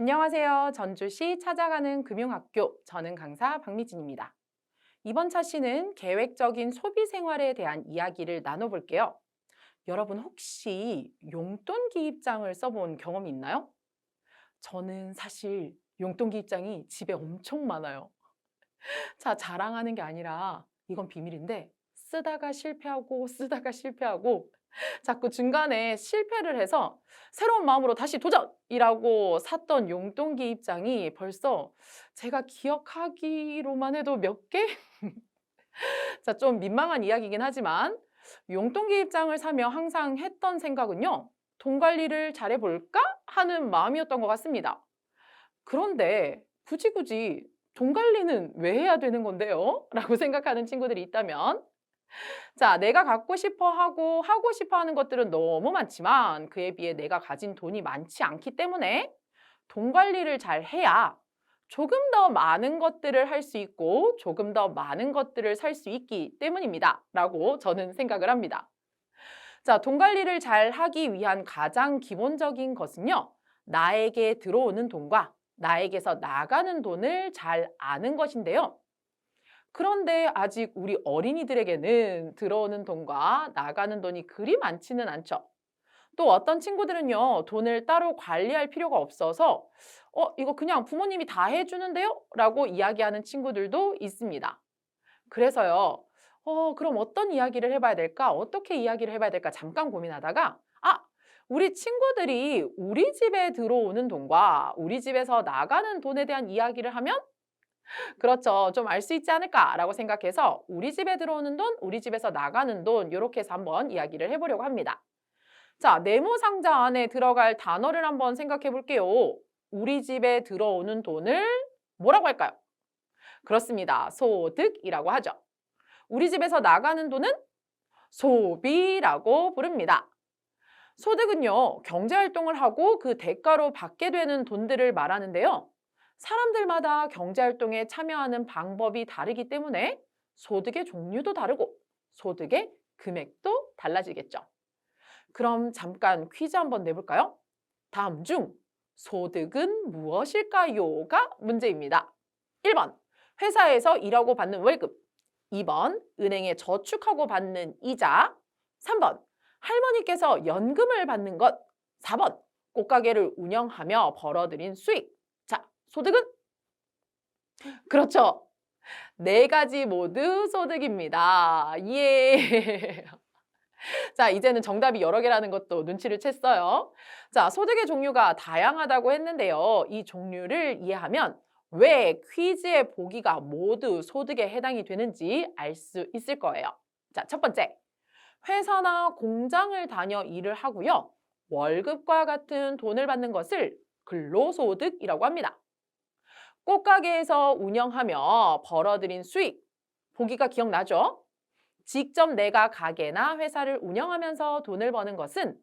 안녕하세요. 전주시 찾아가는 금융학교, 저는 강사 박미진입니다. 이번 차시는 계획적인 소비 생활에 대한 이야기를 나눠볼게요. 여러분 혹시 용돈 기입장을 써본 경험이 있나요? 저는 사실 용돈 기입장이 집에 엄청 많아요. 자, 자랑하는 게 아니라 이건 비밀인데 쓰다가 실패하고 쓰다가 실패하고 자꾸 중간에 실패를 해서 새로운 마음으로 다시 도전이라고 샀던 용돈기 입장이 벌써 제가 기억하기로만 해도 몇 개? 자, 좀 민망한 이야기이긴 하지만 용돈기 입장을 사며 항상 했던 생각은요. 돈 관리를 잘해볼까? 하는 마음이었던 것 같습니다. 그런데 굳이 돈 관리는 왜 해야 되는 건데요? 라고 생각하는 친구들이 있다면 자, 내가 갖고 싶어 하고 싶어 하는 것들은 너무 많지만 그에 비해 내가 가진 돈이 많지 않기 때문에 돈 관리를 잘 해야 조금 더 많은 것들을 할 수 있고 조금 더 많은 것들을 살 수 있기 때문입니다. 라고 저는 생각을 합니다. 자, 돈 관리를 잘 하기 위한 가장 기본적인 것은요. 나에게 들어오는 돈과 나에게서 나가는 돈을 잘 아는 것인데요. 그런데 아직 우리 어린이들에게는 들어오는 돈과 나가는 돈이 그리 많지는 않죠. 또 어떤 친구들은요, 돈을 따로 관리할 필요가 없어서, 이거 그냥 부모님이 다 해주는데요? 라고 이야기하는 친구들도 있습니다. 그래서요, 그럼 어떤 이야기를 해봐야 될까? 어떻게 이야기를 해봐야 될까? 잠깐 고민하다가, 우리 친구들이 우리 집에 들어오는 돈과 우리 집에서 나가는 돈에 대한 이야기를 하면 그렇죠. 좀 알 수 있지 않을까라고 생각해서 우리 집에 들어오는 돈, 우리 집에서 나가는 돈 이렇게 해서 한번 이야기를 해보려고 합니다. 자, 네모 상자 안에 들어갈 단어를 한번 생각해 볼게요. 우리 집에 들어오는 돈을 뭐라고 할까요? 그렇습니다. 소득이라고 하죠. 우리 집에서 나가는 돈은 소비라고 부릅니다. 소득은요, 경제활동을 하고 그 대가로 받게 되는 돈들을 말하는데요. 사람들마다 경제활동에 참여하는 방법이 다르기 때문에 소득의 종류도 다르고 소득의 금액도 달라지겠죠. 그럼 잠깐 퀴즈 한번 내볼까요? 다음 중 소득은 무엇일까요?가 문제입니다. 1번 회사에서 일하고 받는 월급, 2번 은행에 저축하고 받는 이자, 3번 할머니께서 연금을 받는 것, 4번 꽃가게를 운영하며 벌어들인 수익. 자, 소득은? 그렇죠. 네 가지 모두 소득입니다. 예. 자, 이제는 정답이 여러 개라는 것도 눈치를 챘어요. 자, 소득의 종류가 다양하다고 했는데요. 이 종류를 이해하면 왜 퀴즈의 보기가 모두 소득에 해당이 되는지 알 수 있을 거예요. 자, 첫 번째. 회사나 공장을 다녀 일을 하고요. 월급과 같은 돈을 받는 것을 근로소득이라고 합니다. 꽃가게에서 운영하며 벌어들인 수익, 보기가 기억나죠? 직접 내가 가게나 회사를 운영하면서 돈을 버는 것은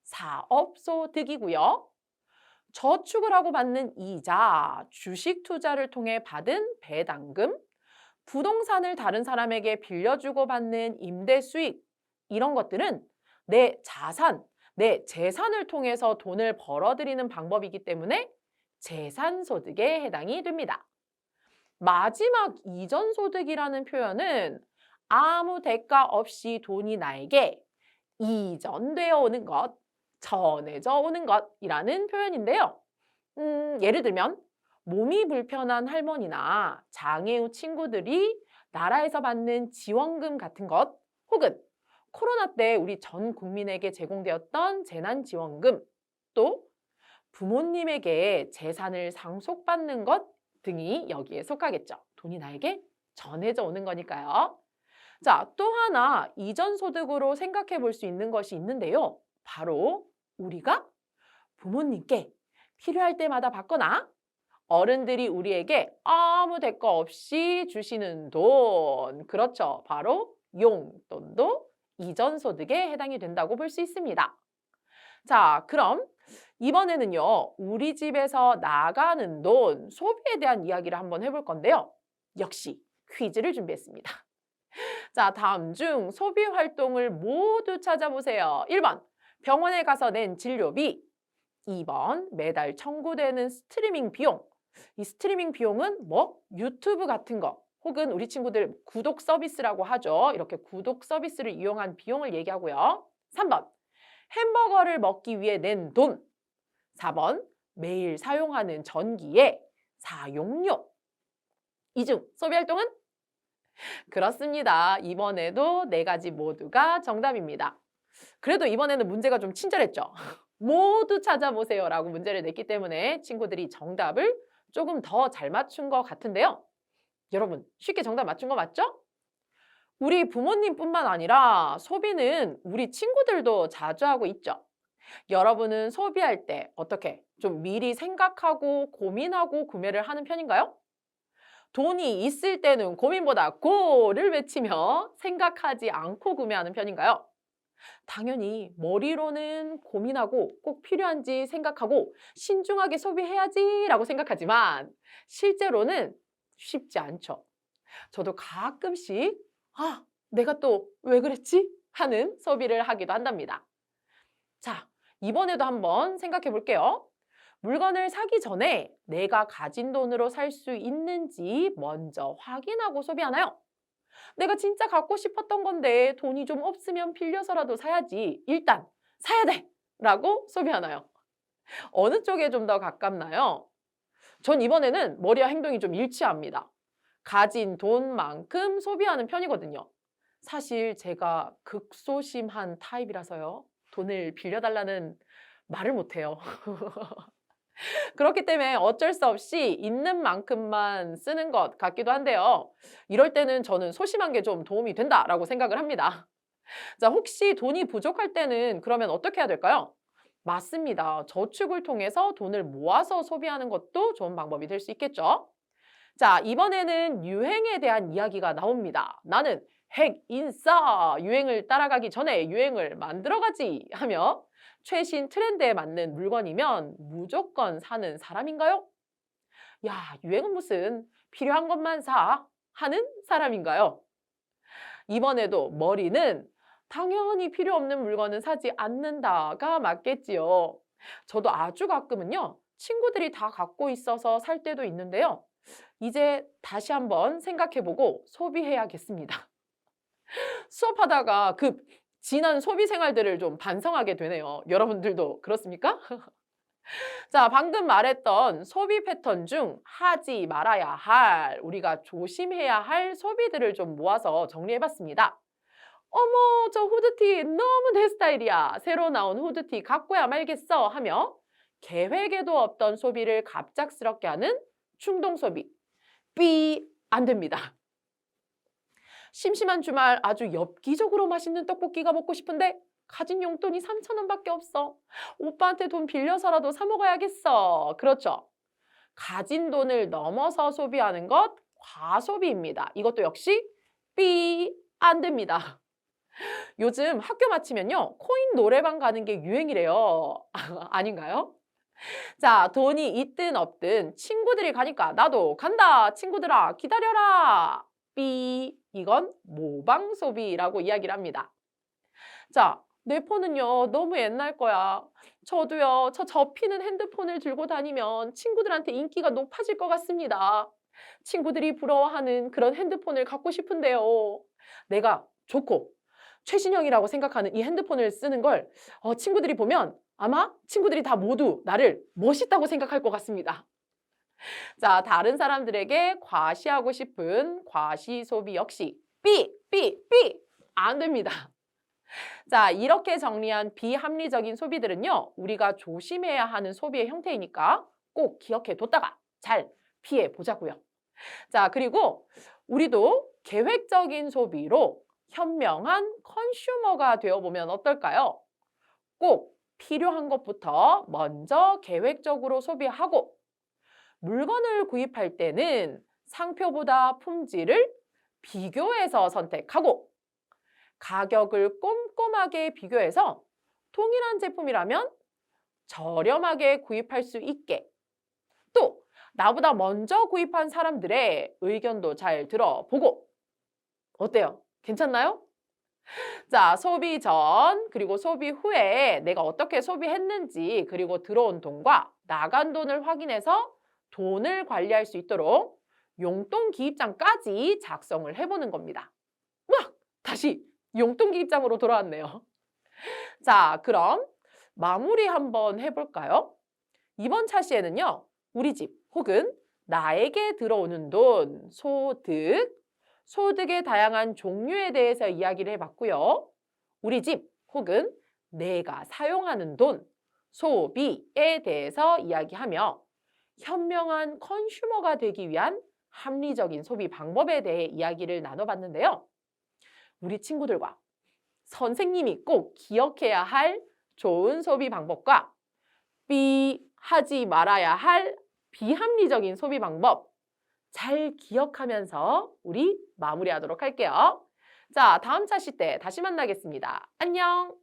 사업소득이고요. 저축을 하고 받는 이자, 주식 투자를 통해 받은 배당금, 부동산을 다른 사람에게 빌려주고 받는 임대 수익, 이런 것들은 내 자산, 내 재산을 통해서 돈을 벌어들이는 방법이기 때문에 재산소득에 해당이 됩니다. 마지막 이전소득이라는 표현은 아무 대가 없이 돈이 나에게 이전되어 오는 것, 전해져 오는 것이라는 표현인데요. 예를 들면 몸이 불편한 할머니나 장애 후 친구들이 나라에서 받는 지원금 같은 것, 혹은 코로나 때 우리 전 국민에게 제공되었던 재난지원금, 또 부모님에게 재산을 상속받는 것 등이 여기에 속하겠죠. 돈이 나에게 전해져 오는 거니까요. 자, 또 하나 이전 소득으로 생각해 볼 수 있는 것이 있는데요. 바로 우리가 부모님께 필요할 때마다 받거나 어른들이 우리에게 아무 대가 없이 주시는 돈. 그렇죠. 바로 용돈도 이전 소득에 해당이 된다고 볼 수 있습니다. 자, 그럼 이번에는요. 우리 집에서 나가는 돈, 소비에 대한 이야기를 한번 해볼 건데요. 역시 퀴즈를 준비했습니다. 자, 다음 중 소비 활동을 모두 찾아보세요. 1번 병원에 가서 낸 진료비, 2번, 매달 청구되는 스트리밍 비용. 이 스트리밍 비용은 뭐? 유튜브 같은 거 혹은 우리 친구들 구독 서비스라고 하죠. 이렇게 구독 서비스를 이용한 비용을 얘기하고요. 3번, 햄버거를 먹기 위해 낸 돈. 4번, 매일 사용하는 전기의 사용료. 이 중 소비 활동은? 그렇습니다. 이번에도 네 가지 모두가 정답입니다. 그래도 이번에는 문제가 좀 친절했죠. 모두 찾아보세요 라고 문제를 냈기 때문에 친구들이 정답을 조금 더 잘 맞춘 것 같은데요. 여러분, 쉽게 정답 맞춘 거 맞죠? 우리 부모님뿐만 아니라 소비는 우리 친구들도 자주 하고 있죠. 여러분은 소비할 때 어떻게 좀 미리 생각하고 고민하고 구매를 하는 편인가요? 돈이 있을 때는 고민보다 고를 외치며 생각하지 않고 구매하는 편인가요? 당연히 머리로는 고민하고 꼭 필요한지 생각하고 신중하게 소비해야지라고 생각하지만 실제로는 쉽지 않죠. 저도 가끔씩 내가 또 왜 그랬지? 하는 소비를 하기도 한답니다. 자, 이번에도 한번 생각해 볼게요. 물건을 사기 전에 내가 가진 돈으로 살 수 있는지 먼저 확인하고 소비하나요? 내가 진짜 갖고 싶었던 건데 돈이 좀 없으면 빌려서라도 사야지. 일단 사야 돼! 라고 소비하나요? 어느 쪽에 좀 더 가깝나요? 전 이번에는 머리와 행동이 좀 일치합니다. 가진 돈만큼 소비하는 편이거든요. 사실 제가 극소심한 타입이라서요. 돈을 빌려달라는 말을 못해요. 그렇기 때문에 어쩔 수 없이 있는 만큼만 쓰는 것 같기도 한데요. 이럴 때는 저는 소심한 게 좀 도움이 된다라고 생각을 합니다. 자, 혹시 돈이 부족할 때는 그러면 어떻게 해야 될까요? 맞습니다. 저축을 통해서 돈을 모아서 소비하는 것도 좋은 방법이 될 수 있겠죠. 자, 이번에는 유행에 대한 이야기가 나옵니다. 나는 핵인싸! 유행을 따라가기 전에 유행을 만들어가지! 하며 최신 트렌드에 맞는 물건이면 무조건 사는 사람인가요? 야, 유행은 무슨 필요한 것만 사! 하는 사람인가요? 이번에도 머리는 당연히 필요 없는 물건은 사지 않는다가 맞겠지요. 저도 아주 가끔은요, 친구들이 다 갖고 있어서 살 때도 있는데요. 이제 다시 한번 생각해보고 소비해야겠습니다. 수업하다가 그 지난 소비 생활들을 좀 반성하게 되네요. 여러분들도 그렇습니까? 자, 방금 말했던 소비 패턴 중 하지 말아야 할, 우리가 조심해야 할 소비들을 좀 모아서 정리해봤습니다. 어머, 저 후드티 너무 내 스타일이야. 새로 나온 후드티 갖고야 말겠어 하며 계획에도 없던 소비를 갑작스럽게 하는 충동 소비. 안 됩니다. 심심한 주말 아주 엽기적으로 맛있는 떡볶이가 먹고 싶은데 가진 용돈이 3,000원밖에 없어. 오빠한테 돈 빌려서라도 사 먹어야겠어. 그렇죠. 가진 돈을 넘어서 소비하는 것 과소비입니다. 이것도 역시 안 됩니다. 요즘 학교 마치면요, 코인 노래방 가는 게 유행이래요. 아닌가요? 자, 돈이 있든 없든 친구들이 가니까 나도 간다. 친구들아, 기다려라. 이건 모방 소비라고 이야기를 합니다. 자, 내 폰은요, 너무 옛날 거야. 저도요, 저 접히는 핸드폰을 들고 다니면 친구들한테 인기가 높아질 것 같습니다. 친구들이 부러워하는 그런 핸드폰을 갖고 싶은데요. 내가 좋고 최신형이라고 생각하는 이 핸드폰을 쓰는 걸 친구들이 보면 아마 친구들이 다 모두 나를 멋있다고 생각할 것 같습니다. 자, 다른 사람들에게 과시하고 싶은 과시 소비 역시 안 됩니다. 자, 이렇게 정리한 비합리적인 소비들은요, 우리가 조심해야 하는 소비의 형태이니까 꼭 기억해 뒀다가 잘 피해 보자고요. 자, 그리고 우리도 계획적인 소비로 현명한 컨슈머가 되어보면 어떨까요? 꼭 필요한 것부터 먼저 계획적으로 소비하고 물건을 구입할 때는 상표보다 품질을 비교해서 선택하고 가격을 꼼꼼하게 비교해서 동일한 제품이라면 저렴하게 구입할 수 있게 또 나보다 먼저 구입한 사람들의 의견도 잘 들어보고 어때요? 괜찮나요? 자, 소비 전 그리고 소비 후에 내가 어떻게 소비했는지 그리고 들어온 돈과 나간 돈을 확인해서 돈을 관리할 수 있도록 용돈 기입장까지 작성을 해보는 겁니다. 와! 다시 용돈 기입장으로 돌아왔네요. 자, 그럼 마무리 한번 해볼까요? 이번 차시에는요, 우리 집 혹은 나에게 들어오는 돈, 소득, 소득의 다양한 종류에 대해서 이야기를 해봤고요. 우리 집 혹은 내가 사용하는 돈, 소비에 대해서 이야기하며 현명한 컨슈머가 되기 위한 합리적인 소비 방법에 대해 이야기를 나눠봤는데요. 우리 친구들과 선생님이 꼭 기억해야 할 좋은 소비 방법과 하지 말아야 할 비합리적인 소비 방법 잘 기억하면서 우리 마무리하도록 할게요. 자, 다음 차시 때 다시 만나겠습니다. 안녕!